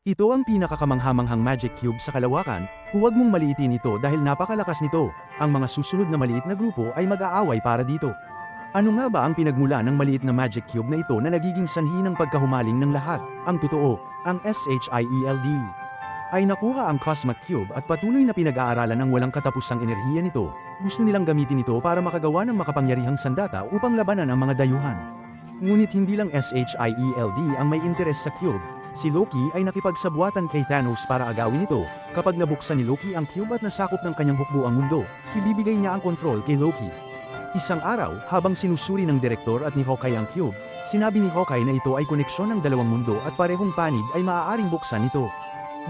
Ito ang pinakakamanghamanghang magic cube sa kalawakan, huwag mong maliitin ito dahil napakalakas nito. Ang mga susunod na maliit na grupo ay mag-aaway para dito. Ano nga ba ang pinagmula ng maliit na magic cube na ito na nagiging sanhi ng pagkahumaling ng lahat? Ang totoo, ang SHIELD ay nakuha ang Cosmic Cube at patuloy na pinag-aaralan ng walang katapusang enerhiya nito. Gusto nilang gamitin ito para makagawa ng makapangyarihang sandata upang labanan ang mga dayuhan. Ngunit hindi lang SHIELD ang may interes sa cube. Si Loki ay nakipagsabwatan kay Thanos para agawin ito. Kapag nabuksan ni Loki ang cube at nasakop ng kanyang hukbo ang mundo, ibibigay niya ang kontrol kay Loki. Isang araw, habang sinusuri ng direktor at ni Hawkeye ang cube, sinabi ni Hawkeye na ito ay koneksyon ng dalawang mundo at parehong panig ay maaaring buksan ito.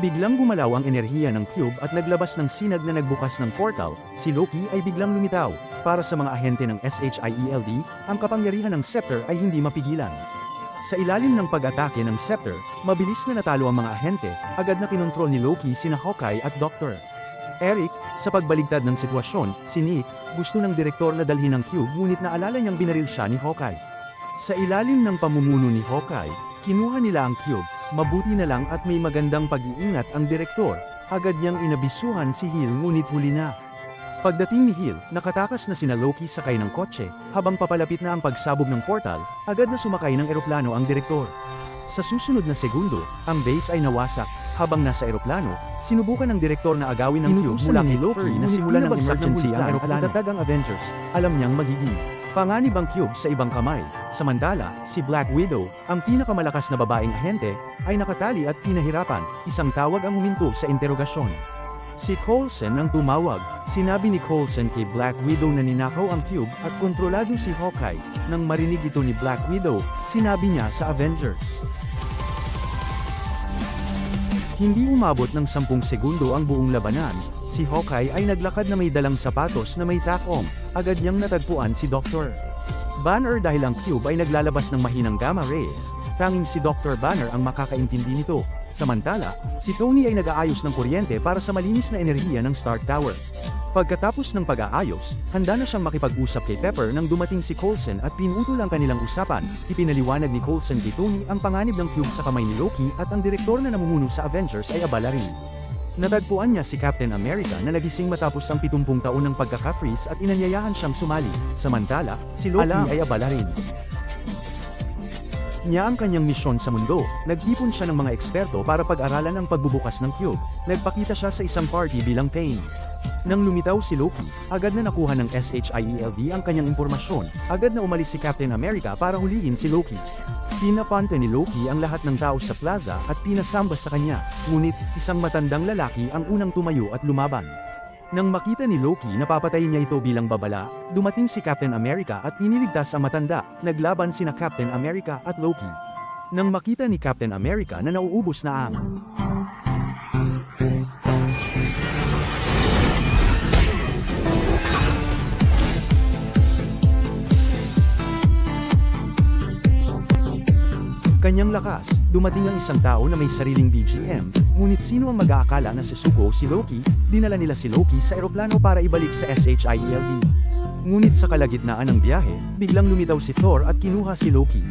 Biglang gumalaw ang enerhiya ng cube at naglabas ng sinag na nagbukas ng portal. Si Loki ay biglang lumitaw. Para sa mga ahente ng SHIELD, ang kapangyarihan ng scepter ay hindi mapigilan. Sa ilalim ng pag-atake ng scepter, mabilis na natalo ang mga ahente, agad na kinontrol ni Loki sina Hawkeye at Dr. Eric. Sa pagbaligtad ng sitwasyon, si Nick, gusto ng direktor na dalhin ang cube ngunit naalala niyang binaril siya ni Hawkeye. Sa ilalim ng pamumuno ni Hawkeye, kinuha nila ang cube. Mabuti na lang at may magandang pag-iingat ang direktor, agad niyang inabisuhan si Hill ngunit huli na. Pagdating ni Hill, nakatakas na sina Loki sakay ng kotse, habang papalapit na ang pagsabog ng portal, agad na sumakay ng eroplano ang direktor. Sa susunod na segundo, ang base ay nawasak. Habang nasa eroplano, sinubukan ng direktor na agawin ng cube mula kay Loki na simulan ng emergency ang eroplano. At ang Avengers, alam niyang magiging panganib ang cube sa ibang kamay. Samantala, si Black Widow, ang pinakamalakas na babaeng ahente, ay nakatali at pinahirapan. Isang tawag ang huminto sa interogasyon. Si Coulson ang tumawag. Sinabi ni Coulson kay Black Widow na ninakaw ang cube at kontrolado si Hawkeye. Nang marinig ito ni Black Widow, sinabi niya sa Avengers. Hindi umabot ng 10 segundo ang buong labanan. Si Hawkeye ay naglakad na may dalang sapatos na may takom. Agad niyang natagpuan si Dr. Banner dahil ang cube ay naglalabas ng mahinang gamma rays. Tanging si Dr. Banner ang makakaintindi nito. Samantala, si Tony ay nag-aayos ng kuryente para sa malinis na enerhiya ng Stark Tower. Pagkatapos ng pag-aayos, handa na siyang makipag-usap kay Pepper nang dumating si Coulson at pinutol ang kanilang usapan. Ipinaliwanag ni Coulson kay Tony ang panganib ng cube sa kamay ni Loki at ang direktor na namumuno sa Avengers ay abala rin. Natagpuan niya si Captain America na nagising matapos ang 70 taon ng pagkaka-freeze at inanyayahan siyang sumali. Samantala, si Loki ay abala rin. Niya ang kanyang misyon sa mundo. Nagtipon siya ng mga eksperto para pag-aralan ang pagbubukas ng cube. Nagpakita siya sa isang party bilang Pain. Nang lumitaw si Loki, agad na nakuha ng SHIELD ang kanyang impormasyon. Agad na umalis si Captain America para hulihin si Loki. Pinapante ni Loki ang lahat ng tao sa plaza at pinasamba sa kanya. Ngunit, isang matandang lalaki ang unang tumayo at lumaban. Nang makita ni Loki na papatayin niya ito bilang babala, dumating si Captain America at iniligtas ang matanda. Naglaban sina Captain America at Loki. Nang makita ni Captain America na nauubos na ang kanyang lakas, dumating ang isang tao na may sariling BGM, ngunit sino ang mag-aakala na si Zuko si Loki? Dinala nila si Loki sa eroplano para ibalik sa SHIELD. Ngunit sa kalagitnaan ng biyahe, biglang lumitaw si Thor at kinuha si Loki.